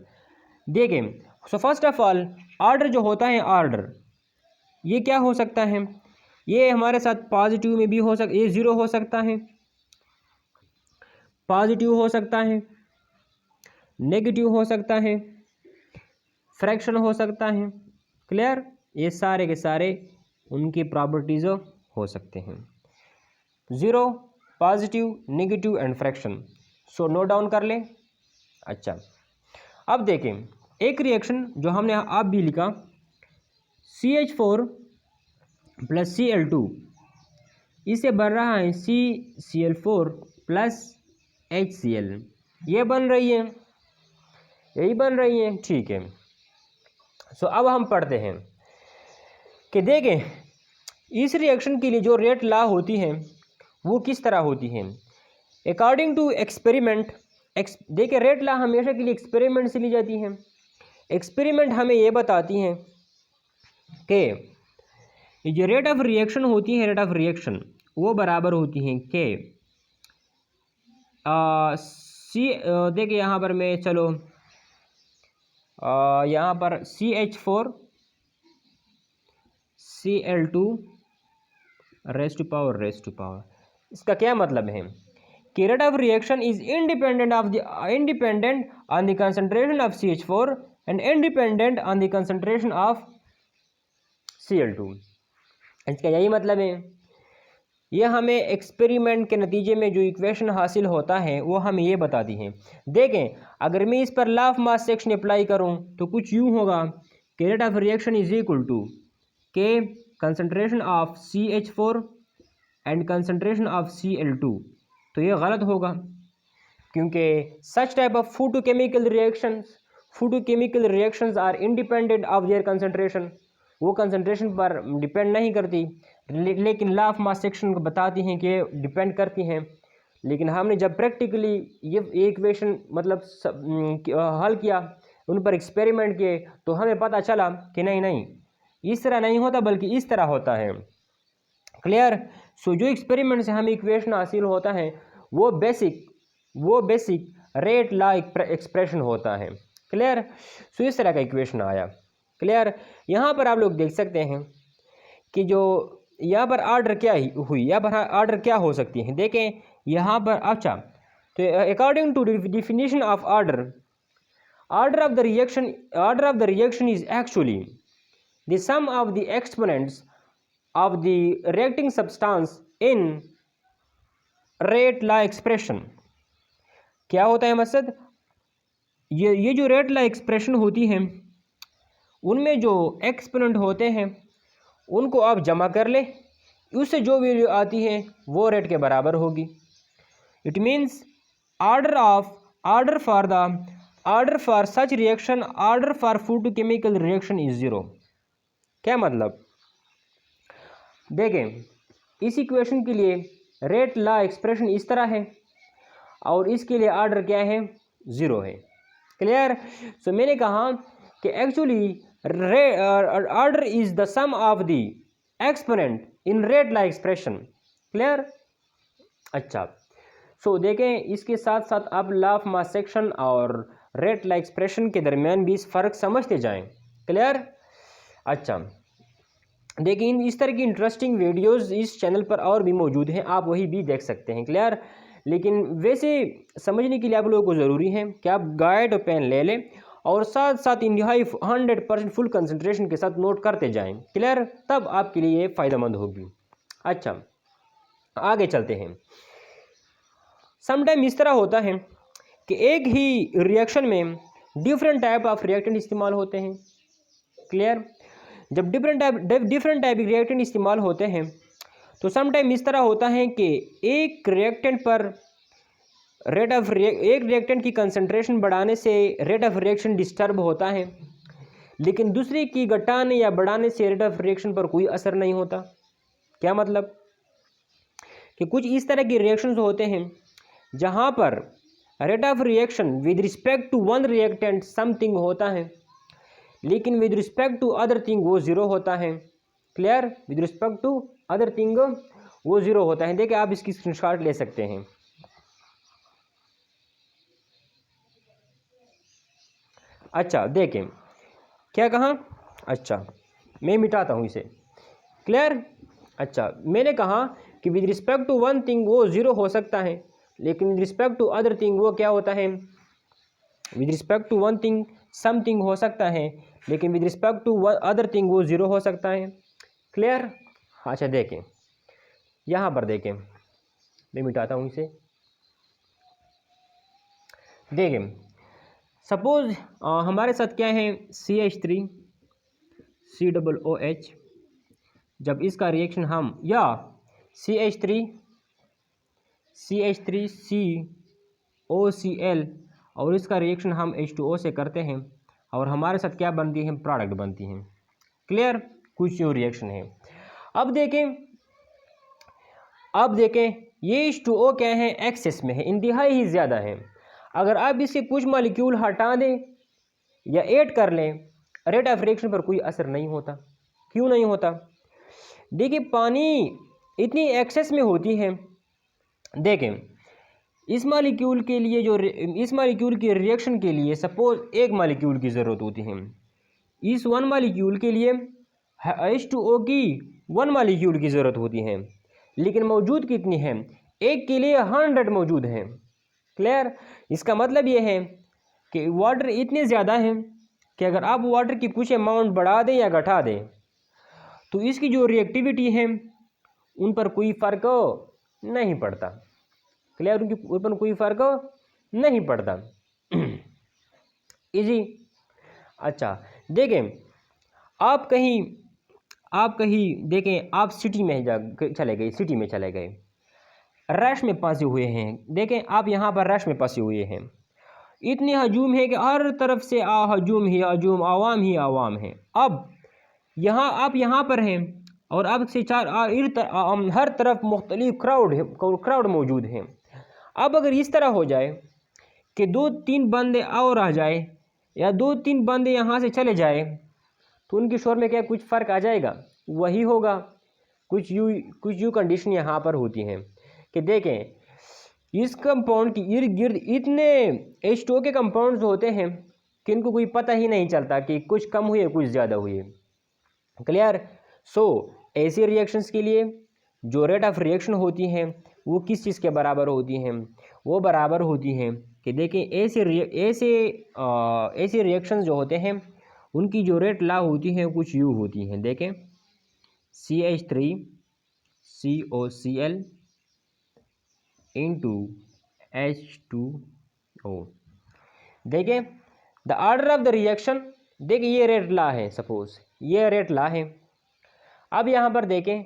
देखिए, so first of all order जो होता है, ऑर्डर ये क्या हो सकता है? ये हमारे साथ पॉजिटिव में भी हो सकता, ये ज़ीरो हो सकता है, पॉजिटिव हो सकता है, नेगेटिव हो सकता है, फ्रैक्शन हो सकता है। क्लियर? ये सारे के सारे उनकी प्रॉपर्टीज़ हो सकते हैं, zero, positive, negative and fraction. So note down कर लें। अच्छा, अब देखें एक रिएक्शन जो हमने आप भी लिखा, CH4 प्लस Cl2, इसे बन रहा है CCl4 प्लस HCl। ये बन रही है, यही बन रही है। ठीक है। सो अब हम पढ़ते हैं कि देखें इस रिएक्शन के लिए जो रेट लॉ होती है वो किस तरह होती है। अकॉर्डिंग टू एक्सपेरिमेंट, देखिए रेट लॉ हमेशा के लिए एक्सपेरिमेंट से ली जाती है। एक्सपेरिमेंट हमें ये बताती हैं कि जो रेट ऑफ रिएक्शन होती है, रेट ऑफ रिएक्शन वो बराबर होती है कि देखिए यहाँ पर मैं चलो यहाँ पर CH4 Cl2 rest to power. इसका क्या मतलब है कि rate of reaction is independent on the concentration of CH4 and independent on the concentration of Cl2। इसका यही मतलब है। यह हमें एक्सपेरिमेंट के नतीजे में जो इक्वेशन हासिल होता है वो हमें ये बताती है। देखें अगर मैं इस पर law of mass section apply करूं तो कुछ यूं होगा कि rate of reaction is equal to K concentration of CH4 and concentration of Cl2। तो ये गलत होगा क्योंकि such type of photochemical reactions are independent of their concentration. वो कंसंट्रेशन पर डिपेंड नहीं करती, लेकिन लॉ ऑफ मास सेक्शन को बताती हैं कि डिपेंड करती हैं। लेकिन हमने जब प्रैक्टिकली ये इक्वेशन मतलब हल किया, उन पर एक्सपेरिमेंट किए, तो हमें पता चला कि नहीं इस तरह नहीं होता बल्कि इस तरह होता है। क्लियर? सो जो एक्सपेरिमेंट से हमें इक्वेशन हासिल होता है वो बेसिक रेट लॉ एक्सप्रेशन होता है। क्लियर? सो इस तरह का इक्वेशन आया। क्लियर? यहाँ पर आप लोग देख सकते हैं कि जो यहाँ पर ऑर्डर क्या हुई, यहाँ पर ऑर्डर क्या हो सकती है। देखें यहाँ पर, अच्छा तो according to definition of order of the reaction is actually the sum of the exponents of the reacting substance in rate law expression. क्या होता है मकसद? ये जो रेट लॉ एक्सप्रेशन होती है उनमें जो एक्सपोनेंट होते हैं उनको आप जमा कर ले, उससे जो वैल्यू आती है वो रेट के बराबर होगी। It means order for such reaction, order for photochemical reaction is zero. क्या मतलब? देखें इस इक्वेशन के लिए रेट लॉ एक्सप्रेशन इस तरह है और इसके लिए ऑर्डर क्या है? ज़ीरो है। क्लियर? सो मैंने कहा कि actually order is the sum of the exponent in rate law expression. Clear? अच्छा, सो देखें इसके साथ साथ आप लॉ ऑफ मास सेक्शन और रेट ला एक्सप्रेशन के दरमियान भी इस फ़र्क समझते जाएं। क्लियर? अच्छा, देखिए इस तरह की इंटरेस्टिंग वीडियोस इस चैनल पर और भी मौजूद हैं, आप वही भी देख सकते हैं। क्लियर? लेकिन वैसे समझने के लिए आप लोगों को ज़रूरी है कि आप गाइड और पेन ले लें और साथ साथ इंतहाई 100% फुल कंसंट्रेशन के साथ नोट करते जाएं। क्लियर? तब आपके लिए फ़ायदेमंद होगी। अच्छा, आगे चलते हैं। समटाइम इस तरह होता है कि एक ही रिएक्शन में डिफरेंट टाइप ऑफ रिएक्टेंट इस्तेमाल होते हैं। क्लियर? जब डिफरेंट टाइप रिएक्टेंट इस्तेमाल होते हैं तो समटाइम इस तरह होता है कि एक रिएक्टेंट पर एक रिएक्टेंट की कंसंट्रेशन बढ़ाने से रेट ऑफ रिएक्शन डिस्टर्ब होता है, लेकिन दूसरे की घटाने या बढ़ाने से रेट ऑफ रिएक्शन पर कोई असर नहीं होता। क्या मतलब कि कुछ इस तरह के रिएक्शंस होते हैं जहां पर rate of reaction with respect to one reactant something होता है, लेकिन with respect to other thing वो ज़ीरो होता है। Clear? With respect to other thing वो ज़ीरो होता है। देखिए आप इसकी स्क्रीनशॉट ले सकते हैं। अच्छा देखें क्या कहा। अच्छा मैं मिटाता हूँ इसे। क्लियर? अच्छा मैंने कहा कि with respect to one thing वो ज़ीरो हो सकता है, लेकिन with respect to other thing वो क्या होता है, with respect to one thing something हो सकता है, लेकिन with respect to other thing वो ज़ीरो हो सकता है। क्लियर? अच्छा देखें यहाँ पर देखें, मैं मिटाता हूँ इसे। देखें सपोज हमारे साथ क्या है CH3 COOH, जब इसका रिएक्शन हम या CH3 COCl और इसका रिएक्शन हम H2O से करते हैं और हमारे साथ क्या बनती है, प्रोडक्ट बनती हैं। क्लियर? कुछ यूँ रिएक्शन है। अब देखें ये H2O क्या है, एक्सेस में है, इंतहाई ही ज़्यादा है। अगर आप इसके कुछ मॉलिक्यूल हटा दें या ऐड कर लें, रेट ऑफ रिएक्शन पर कोई असर नहीं होता। क्यों नहीं होता? देखिए पानी इतनी एक्सेस में होती है। देखें इस मॉलिक्यूल के लिए इस मॉलिक्यूल के रिएक्शन के लिए सपोज एक मॉलिक्यूल की ज़रूरत होती है, इस वन मॉलिक्यूल के लिए H2O की वन मॉलिक्यूल की ज़रूरत होती है, लेकिन मौजूद कितनी है, एक के लिए 100 मौजूद हैं। क्लियर? इसका मतलब ये है कि वाटर इतने ज़्यादा हैं कि अगर आप वाटर की कुछ अमाउंट बढ़ा दें या घटा दें तो इसकी जो रिएक्टिविटी है उन पर कोई फ़र्क नहीं पड़ता। क्लियर? उनकी ऊपर कोई फ़र्क नहीं पड़ता। इजी। अच्छा देखें आप कहीं देखें आप सिटी में चले गए, रश में फंसे हुए हैं। देखें आप यहाँ पर रश में फंसे हुए हैं, इतनी हजूम है कि हर तरफ से हजूम ही हजूम, आवाम ही आवाम है। अब आप यहाँ पर हैं और अब से हर तरफ मुख्तलिफ क्राउड मौजूद हैं। अब अगर इस तरह हो जाए कि 2-3 बंदे और आ जाए या 2-3 बंदे यहाँ से चले जाए तो उनके शोर में क्या कुछ फ़र्क आ जाएगा? वही होगा। कुछ यूँ कंडीशन यहाँ पर होती हैं कि देखें इस कंपाउंड के इर्द गिर्द इतने H2O के कंपाउंड्स होते हैं कि इनको कोई पता ही नहीं चलता कि कुछ कम हुए कुछ ज़्यादा हुए। क्लियर? सो ऐसे रिएक्शंस के लिए जो रेट ऑफ रिएक्शन होती हैं वो किस चीज़ के बराबर होती हैं? वो बराबर होती हैं कि देखें ऐसे रिएक्शंस जो होते हैं उनकी जो रेट ला होती है कुछ यूँ होती हैं। देखें CH3 COCl into H2O। देखें the order of the reaction, देखिए ये रेट ला है, सपोज ये रेट ला है। अब यहाँ पर देखें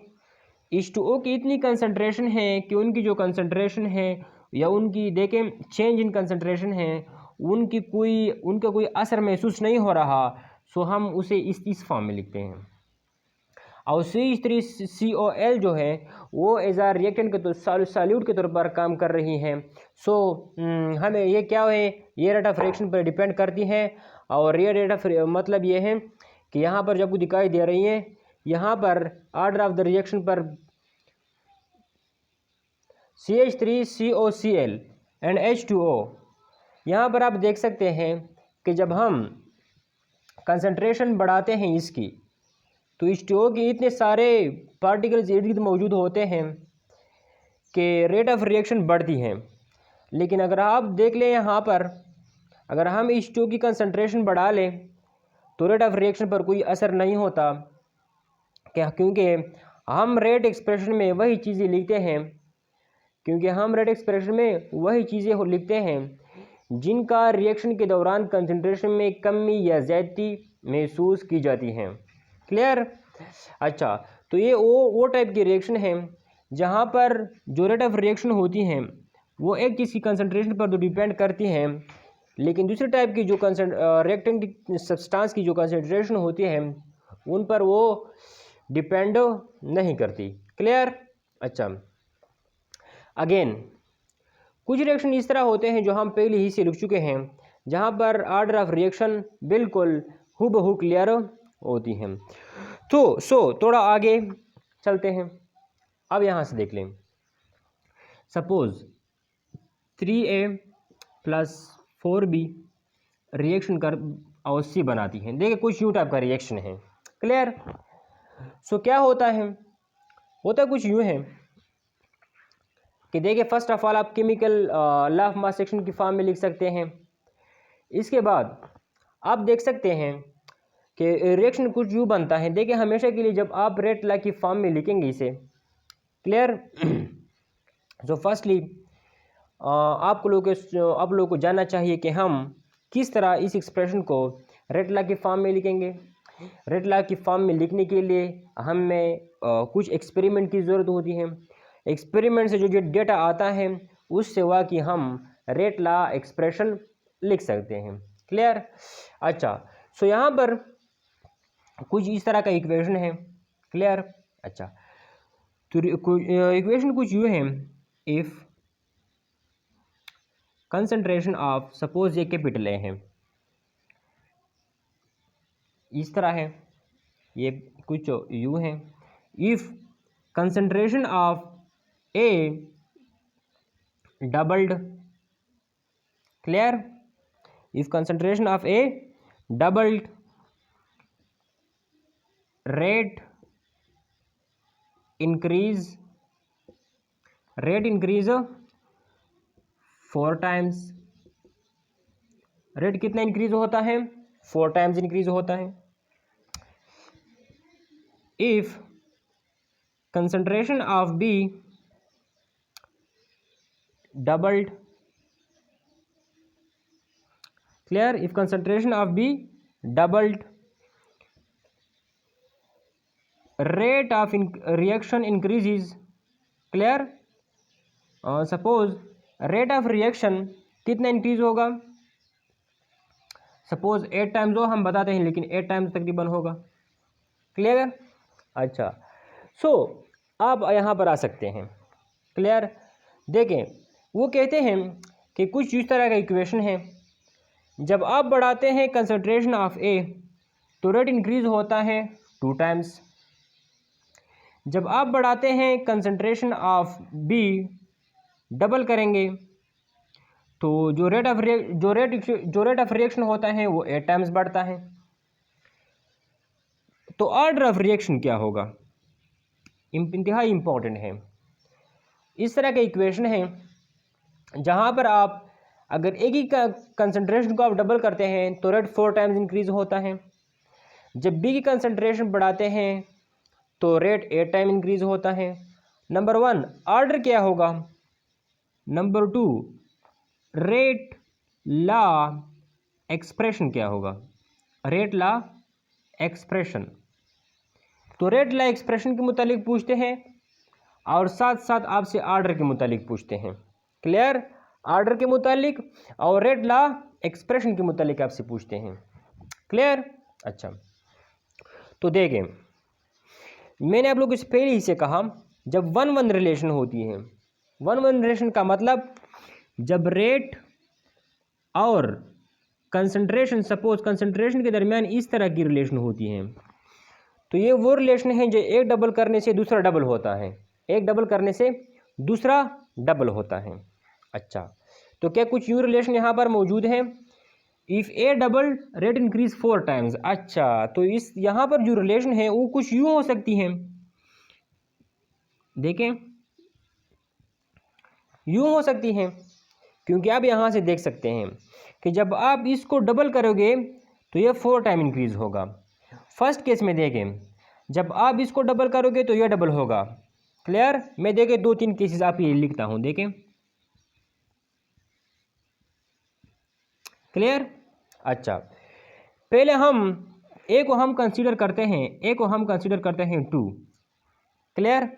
H2O की इतनी कंसंट्रेशन है कि उनकी जो कंसंट्रेशन है या उनकी देखें चेंज इन कंसंट्रेशन है उनका कोई असर महसूस नहीं हो रहा। सो हम उसे इस फॉर्म में लिखते हैं। और CH3COL जो है वो एज आ रिएक्टेंट के सॉल्यूट के तौर पर काम कर रही हैं। सो हमें ये क्या है, ये रेट ऑफ रिएक्शन पर डिपेंड करती है। और ये रेट ऑफ मतलब ये है कि यहाँ पर जब दिखाई दे रही है, यहाँ पर ऑर्डर ऑफ द रिएक्शन पर CH3COCl एंड H2O। यहाँ पर आप देख सकते हैं कि जब हम कंसंट्रेशन बढ़ाते हैं इसकी, तो H2O के इतने सारे पार्टिकल्स इर्द गिर्द मौजूद होते हैं कि रेट ऑफ रिएक्शन बढ़ती है। लेकिन अगर आप देख लें यहाँ पर, अगर हम H2O की कंसंट्रेशन बढ़ा लें तो रेट ऑफ रिएक्शन पर कोई असर नहीं होता, क्या? क्योंकि हम रेट एक्सप्रेशन में वही चीज़ें लिखते हैं, लिखते हैं जिनका रिएक्शन के दौरान कंसंट्रेशन में कमी या ज़्यादती महसूस की जाती हैं। क्लियर? अच्छा, तो ये वो टाइप की रिएक्शन है जहाँ पर जो रेट ऑफ रिएक्शन होती हैं वो एक चीज़ की कंसंट्रेशन पर तो डिपेंड करती हैं, लेकिन दूसरे टाइप की जो रिएक्टेंट सब्सटेंस की जो कंसंट्रेशन होती है उन पर वो डिपेंड नहीं करती। क्लियर? अच्छा, अगेन कुछ रिएक्शन इस तरह होते हैं जो हम पहले ही से लिख चुके हैं, जहाँ पर ऑर्डर ऑफ रिएक्शन बिल्कुल हूबहू क्लियर होती हैं। तो थोड़ा आगे चलते हैं। अब यहाँ से देख लें, सपोज 3A + 4B रिएक्शन कर और C बनाती हैं। देखिए कुछ यूँ टाइप का रिएक्शन है। क्लियर? सो क्या होता है? होता कुछ यूँ है कि देखिए फर्स्ट ऑफ ऑल आप chemical law of mass action की फॉर्म में लिख सकते हैं। इसके बाद आप देख सकते हैं कि रिएक्शन कुछ यूँ बनता है। देखिए हमेशा के लिए जब आप रेट लॉ की फॉर्म में लिखेंगे इसे, क्लियर? सो फर्स्टली आप लोगों को जानना चाहिए कि हम किस तरह इस एक्सप्रेशन को रेट लॉ की फॉर्म में लिखेंगे। रेट लॉ की फॉर्म में लिखने के लिए हमें कुछ एक्सपेरिमेंट की ज़रूरत होती है। एक्सपेरिमेंट से जो डेटा आता है उससे हुआ कि हम रेट लॉ एक्सप्रेशन लिख सकते हैं। क्लियर? अच्छा, सो यहाँ पर कुछ इस तरह का इक्वेशन है। क्लियर? अच्छा, तो इक्वेशन कुछ यूँ है, इफ़ कंसंट्रेशन ऑफ, सपोज ये कैपिटल ए है, इस तरह है, ये कुछ यूँ है, if concentration of A doubled, clear? If concentration of A doubled, rate increase 4 times, rate कितना इंक्रीज होता है? 4 टाइम्स इंक्रीज होता है। If concentration of B doubled, clear? If concentration of B doubled, rate of reaction increases, clear? Suppose rate of reaction कितना increase होगा? Suppose 8 times हो हम बताते हैं, लेकिन 8 टाइम्स तकरीबन होगा। क्लियर? अच्छा, सो आप यहाँ पर आ सकते हैं। क्लियर? देखें, वो कहते हैं कि कुछ इस तरह का इक्वेशन है, जब आप बढ़ाते हैं कंसंट्रेशन ऑफ ए तो रेट इंक्रीज होता है 2 टाइम्स। जब आप बढ़ाते हैं कंसंट्रेशन ऑफ बी, डबल करेंगे तो जो रेट ऑफ रिएक्शन होता है वो 8 टाइम्स बढ़ता है। तो ऑर्डर ऑफ रिएक्शन क्या होगा? इंतहाई इंपॉर्टेंट है। इस तरह का इक्वेशन है जहाँ पर आप अगर एक ही कंसंट्रेशन को आप डबल करते हैं तो रेट 4 टाइम्स इंक्रीज होता है। जब बी की कंसंट्रेशन बढ़ाते हैं तो रेट 8 टाइम इंक्रीज होता है। नंबर 1 ऑर्डर क्या होगा? नंबर 2 रेट लॉ एक्सप्रेशन क्या होगा? Rate law expression. तो रेट लॉ एक्सप्रेशन के मुतालिक पूछते हैं और साथ साथ आपसे ऑर्डर के मुतालिक पूछते हैं। क्लियर? ऑर्डर के मुतालिक और रेट लॉ एक्सप्रेशन के मुतालिक आपसे पूछते हैं। क्लियर? अच्छा, तो देखें, मैंने आप लोगों से पहले ही से कहा, जब 1-1 रिलेशन होती है, 1-1 रिलेशन का मतलब जब रेट और कंसंट्रेशन, सपोज कंसंट्रेशन के दरमियान इस तरह की रिलेशन होती है, तो ये वो रिलेशन है जो एक डबल करने से दूसरा डबल होता है, एक डबल करने से दूसरा डबल होता है। अच्छा, तो क्या कुछ यूँ रिलेशन यहाँ पर मौजूद है? If A double rate increase 4 times. अच्छा, तो इस यहाँ पर जो रिलेशन है वो कुछ यूँ हो सकती है, देखें, यूँ हो सकती है, क्योंकि आप यहाँ से देख सकते हैं कि जब आप इसको डबल करोगे तो ये 4 टाइम इंक्रीज होगा। फर्स्ट केस में देखें, जब आप इसको डबल करोगे तो ये डबल होगा। क्लियर? मैं देखें 2-3 केसेस आप ये लिखता हूँ, देखें। क्लियर? अच्छा, पहले हम ए को हम कंसीडर करते हैं, ए को हम कंसीडर करते हैं 2। क्लियर?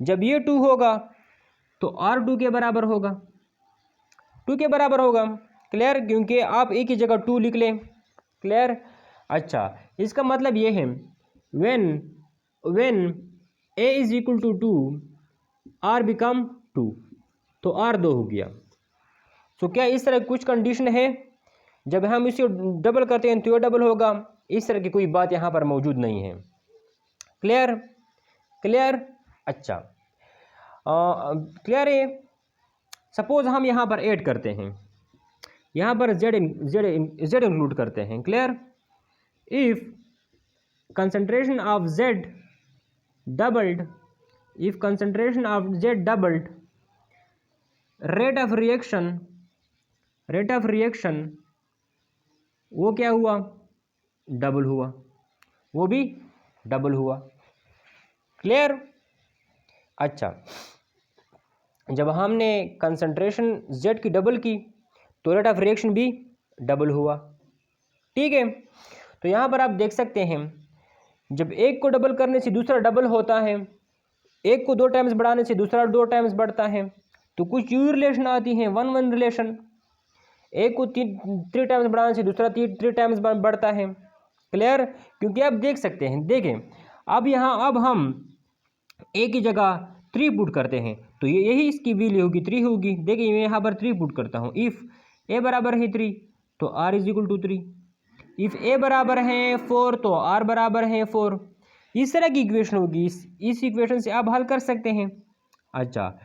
जब ये 2 होगा तो आर 2 के बराबर होगा, 2 के बराबर होगा। क्लियर? क्योंकि आप ए की जगह 2 लिख लें। क्लियर? अच्छा, इसका मतलब ये है when A is equal to 2 R become 2, तो आर 2 हो गया। तो क्या इस तरह कुछ कंडीशन है? जब हम इसे डबल करते हैं तो ये डबल होगा। इस तरह की कोई बात यहाँ पर मौजूद नहीं है। क्लियर? क्लियर? अच्छा, क्लियर है? सपोज हम यहाँ पर ऐड करते हैं, यहाँ पर जेड इंक्लूड करते हैं। Clear? If concentration of Z doubled, if concentration of Z doubled, rate of reaction वो क्या हुआ? डबल हुआ, वो भी डबल हुआ। क्लियर? अच्छा, जब हमने कंसंट्रेशन Z की डबल की तो रेट ऑफ रिएक्शन भी डबल हुआ। ठीक है, तो यहाँ पर आप देख सकते हैं जब एक को डबल करने से दूसरा डबल होता है, एक को 2 टाइम्स बढ़ाने से दूसरा 2 टाइम्स बढ़ता है, तो कुछ यू रिलेशन आती हैं, 1-1 रिलेशन। एक को 3 टाइम्स बढ़ाने से दूसरा 3 टाइम्स बढ़ता है। क्लियर? क्योंकि आप देख सकते हैं, देखें, अब हम ए की जगह 3 पुट करते हैं तो यही इसकी वैल्यू होगी, 3 होगी। देखिए मैं यहाँ पर 3 पुट करता हूँ। इफ़ ए बराबर है 3 तो R is equal to 3, if A बराबर है 4 तो आर बराबर है 4। इस तरह की इक्वेशन होगी, इस इक्वेशन से आप हल कर सकते हैं। अच्छा,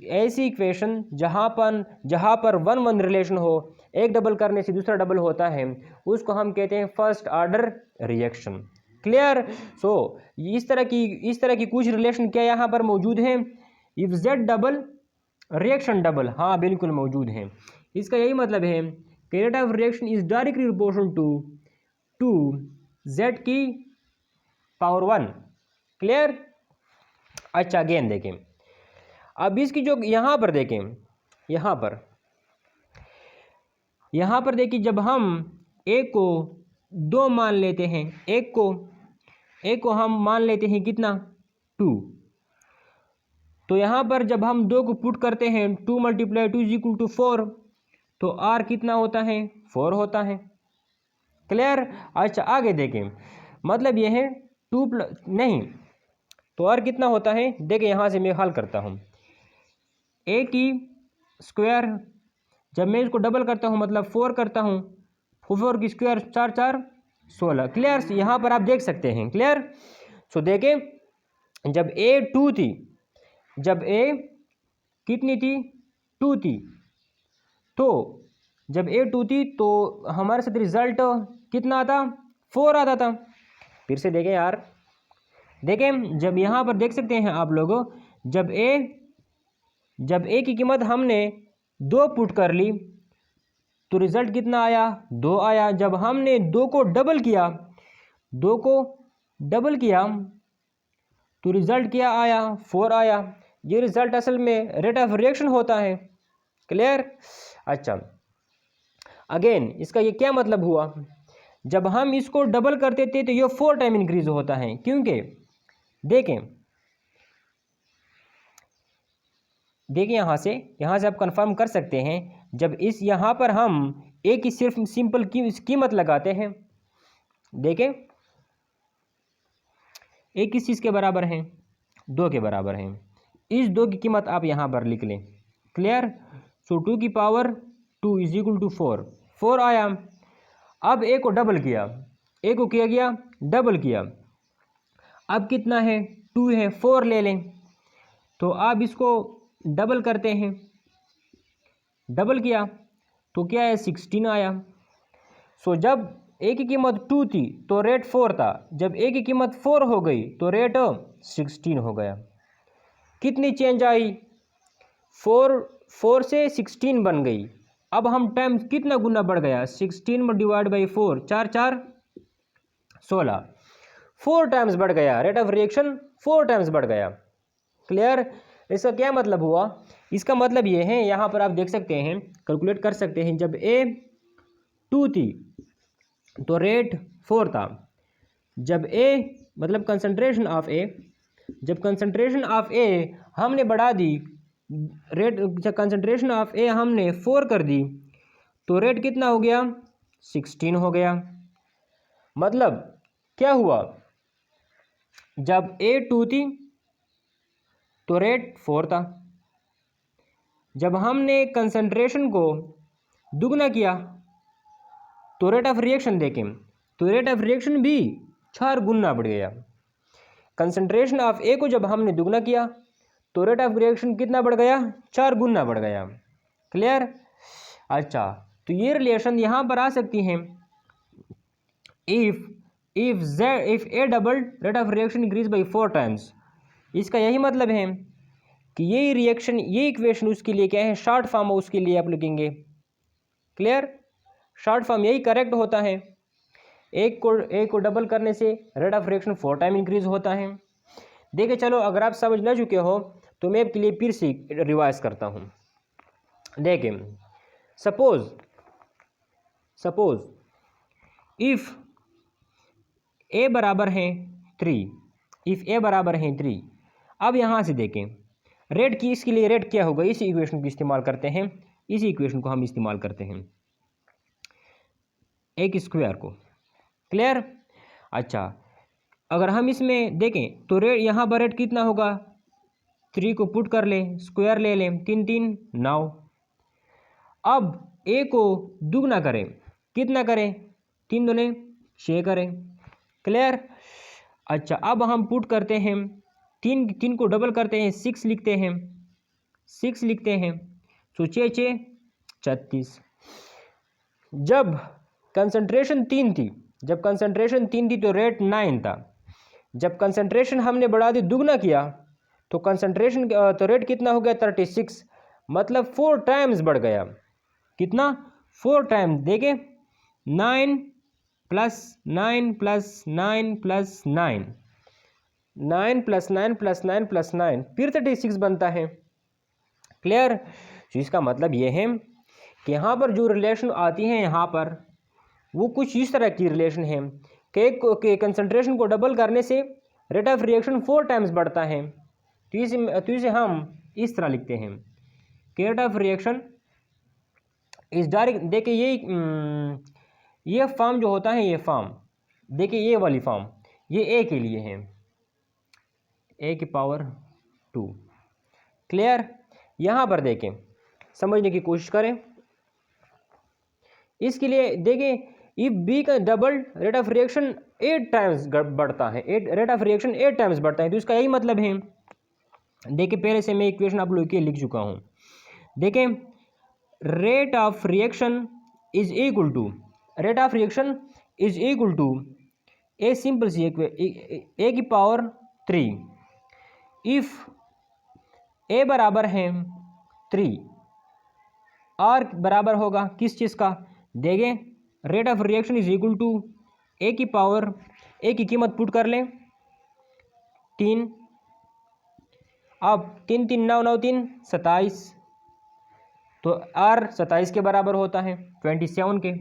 ऐसी इक्वेशन जहाँ पर 1-1 रिलेशन हो, एक डबल करने से दूसरा डबल होता है, उसको हम कहते हैं फर्स्ट ऑर्डर रिएक्शन। क्लियर? सो इस तरह की कुछ रिलेशन क्या यहाँ पर मौजूद है? If Z double reaction double, हाँ बिल्कुल मौजूद है। इसका यही मतलब है कि rate of reaction is directly proportional to Z की पावर 1। क्लियर? अच्छा, अगेन देखें, अब इसकी जो यहाँ पर देखें, यहाँ पर देखिए, जब हम एक को 2 मान लेते हैं, एक को हम मान लेते हैं कितना? 2। तो यहाँ पर जब हम 2 को पुट करते हैं, 2 × 2 इज इक्वल टू 4, तो आर कितना होता है? 4 होता है। क्लियर? अच्छा, आगे देखें, मतलब यह है 2 नहीं, तो आर कितना होता है? देखिए यहाँ से मैं हल करता हूँ। ए की स्क्वायर, जब मैं इसको डबल करता हूँ मतलब 4 करता हूँ, 4 की स्क्वायर 4×4 16। क्लियर? यहाँ पर आप देख सकते हैं। क्लियर? सो देखें, जब ए 2 थी, जब ए कितनी थी? 2 थी, तो जब ए 2 थी तो हमारे साथ रिजल्ट कितना आता? 4 आता था। फिर से देखें यार, देखें, जब यहाँ पर देख सकते हैं आप लोगों, जब ए की कीमत हमने 2 पुट कर ली तो रिजल्ट कितना आया? 2 आया। जब हमने 2 को डबल किया तो रिजल्ट क्या आया? 4 आया। ये रिजल्ट असल में रेट ऑफ रिएक्शन होता है। क्लियर? अच्छा, अगेन इसका ये क्या मतलब हुआ? जब हम इसको डबल करते थे तो ये 4 टाइम इंक्रीज होता है, क्योंकि देखें यहाँ से आप कंफर्म कर सकते हैं, जब यहाँ पर हम ए की सिर्फ सिंपल कीमत लगाते हैं, देखें ए किस चीज़ के बराबर है? 2 के बराबर है। इस 2 की कीमत आप यहाँ पर लिख लें। क्लियर? सो 2 की पावर 2 इज इक्वल टू 4 आया। अब ए को डबल किया, ए को किया गया डबल किया, अब कितना है? 2 है, 4 ले लें। तो आप इसको डबल करते हैं, डबल किया तो क्या है 16 आया। सो जब ए की कीमत 2 थी तो रेट 4 था, जब ए की कीमत 4 हो गई तो रेट 16 हो गया। कितनी चेंज आई? 4 से 16 बन गई। अब हम टाइम कितना गुना बढ़ गया? 16 डिवाइड बाई 4, 4 4 16, 4 टाइम्स बढ़ गया। रेट ऑफ रिएक्शन 4 टाइम्स बढ़ गया। क्लियर? इसका क्या मतलब हुआ? इसका मतलब ये है, यहाँ पर आप देख सकते हैं, कैलकुलेट कर सकते हैं। जब ए 2 थी तो रेट 4 था। जब ए मतलब कंसंट्रेशन ऑफ ए, जब कंसंट्रेशन ऑफ ए हमने बढ़ा दी, रेट जब कंसंट्रेशन ऑफ ए हमने 4 कर दी तो रेट कितना हो गया? 16 हो गया। मतलब क्या हुआ? जब ए 2 थी तो रेट 4 था। जब हमने कंसंट्रेशन को दुगना किया तो रेट ऑफ रिएक्शन देखें तो रेट ऑफ रिएक्शन भी 4 गुना बढ़ गया। कंसंट्रेशन ऑफ ए को जब हमने दुगना किया तो रेट ऑफ रिएक्शन कितना बढ़ गया? 4 गुना बढ़ गया। क्लियर? अच्छा, तो ये रिलेशन यहाँ पर आ सकती हैं। If A double rate of reaction increase by 4 times, इसका यही मतलब है कि यही रिएक्शन, ये इक्वेशन उसके लिए क्या है? शॉर्ट फॉर्म उसके लिए आप लिखेंगे। क्लियर? शॉर्ट फॉर्म यही करेक्ट होता है। एक को डबल करने से rate of reaction 4 time increase होता है। देखिए, चलो अगर आप समझ ना चुके हो तो मैं आपके लिए फिर से रिवाइज करता हूँ। देखिए, सपोज इफ ए बराबर है 3, इफ ए बराबर है 3, अब यहाँ से देखें रेट की, इसके लिए रेट क्या होगा? इसी इक्वेशन को इस्तेमाल करते हैं, इसी इक्वेशन को हम इस्तेमाल करते हैं, एक स्क्वायर को। क्लियर? अच्छा, अगर हम इसमें देखें तो रेट यहाँ पर रेट कितना होगा? 3 को पुट कर लें, स्क्वायर ले लें, 3 3 9। अब ए को दुगना करें, कितना करें? 3 दूने 6 करें। क्लियर? अच्छा, अब हम पुट करते हैं, 3 को डबल करते हैं, 6 लिखते हैं, 6 लिखते हैं, तो 6 6 36। जब कंसंट्रेशन 3 थी, जब कंसंट्रेशन 3 थी तो रेट 9 था। जब कंसंट्रेशन हमने बढ़ा दी, दुगना किया, तो कंसंट्रेशन तो रेट कितना हो गया? 36। मतलब 4 टाइम्स बढ़ गया। कितना? 4 टाइम्स। देखें, 9 plus 9 plus 9 plus 9, 9 plus 9 plus 9 plus 9, फिर 36 बनता है। क्लियर? तो इसका मतलब ये है कि यहाँ पर जो रिलेशन आती है, यहाँ पर वो कुछ इस तरह की रिलेशन है कि कंसंट्रेशन को डबल करने से रेट ऑफ रिएक्शन 4 टाइम्स बढ़ता है। तो इसे हम इस तरह लिखते हैं कि रेट ऑफ रिएक्शन इस डायरेक्ट। देखिए, ये फॉर्म जो होता है, ये फॉर्म देखिए, ये वाली फॉर्म ये ए के लिए है, ए की पावर 2। क्लियर? यहाँ पर देखें, समझने की कोशिश करें। इसके लिए देखें, इफ बी का double rate of reaction 8 times बढ़ता है, रेट ऑफ रिएक्शन 8 टाइम्स बढ़ता है, तो इसका यही मतलब है। देखिए, पहले से मैं इक्वेशन आप लोग के लिख चुका हूँ। देखें, rate of reaction is equal to, rate of reaction is equal to A simple C A की पावर 3। इफ ए बराबर है 3, आर बराबर होगा किस चीज़ का? देखें, rate of reaction is equal to A की पावर, ए की कीमत पुट कर लें 3, अब 3 3 9 9 3 27, तो आर 27 के बराबर होता है, 27 के।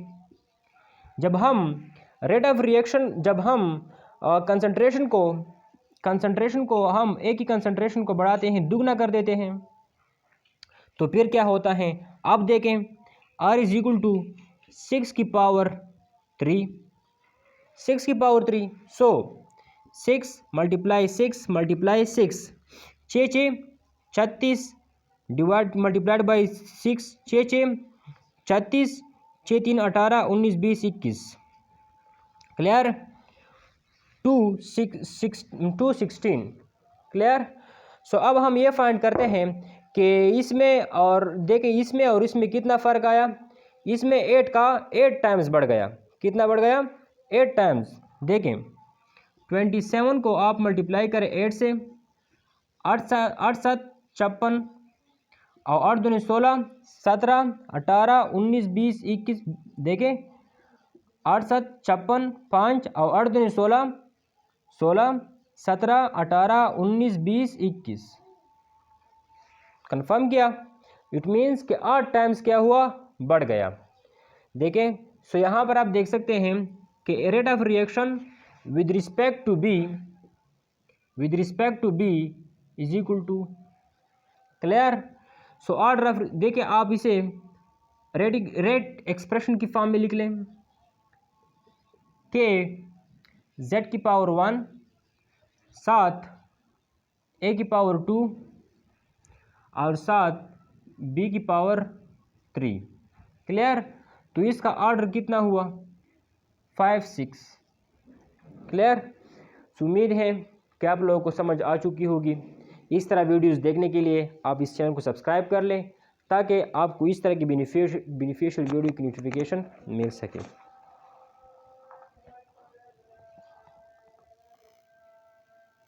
जब हम रेट ऑफ रिएक्शन, जब हम कंसंट्रेशन को हम ए की कंसंट्रेशन को बढ़ाते हैं, दुगना कर देते हैं, तो फिर क्या होता है? अब देखें, आर इज इक्वल टू 6 की पावर 3, 6 की power 3। So 6 multiply 6 multiply 6, 6 6 36 divide multiplied by 6, 6 6 36, 6 3 18 19 20 21। Clear? 216। Clear? सो अब हम ये फाइंड करते हैं कि इसमें और देखें इसमें और इसमें कितना फ़र्क आया, इसमें 8 का 8 टाइम्स बढ़ गया। कितना बढ़ गया? 8 टाइम्स। देखें 27 को आप मल्टीप्लाई करें 8 से, 8 7 56 और 8 दूनी 16, 17 18 19 20 21। देखें 8 7 56 5 और 8 दूनी 16, 16 17 18 19 20 21। कंफर्म किया, इट मीन्स कि 8 टाइम्स क्या हुआ? बढ़ गया। देखें सो यहाँ पर आप देख सकते हैं कि rate of reaction with respect to B is equal to, clear. So order of, देखिए आप इसे रेट एक्सप्रेशन की फॉर्म में लिख लें कि z की पावर 1 साथ a की पावर 2 और साथ b की पावर 3, क्लियर। तो इसका ऑर्डर कितना हुआ? 5 6, क्लियर। उम्मीद है कि आप लोगों को समझ आ चुकी होगी। इस तरह वीडियोस देखने के लिए आप इस चैनल को सब्सक्राइब कर लें ताकि आपको इस तरह की बेनिफिशियल वीडियो की नोटिफिकेशन मिल सके।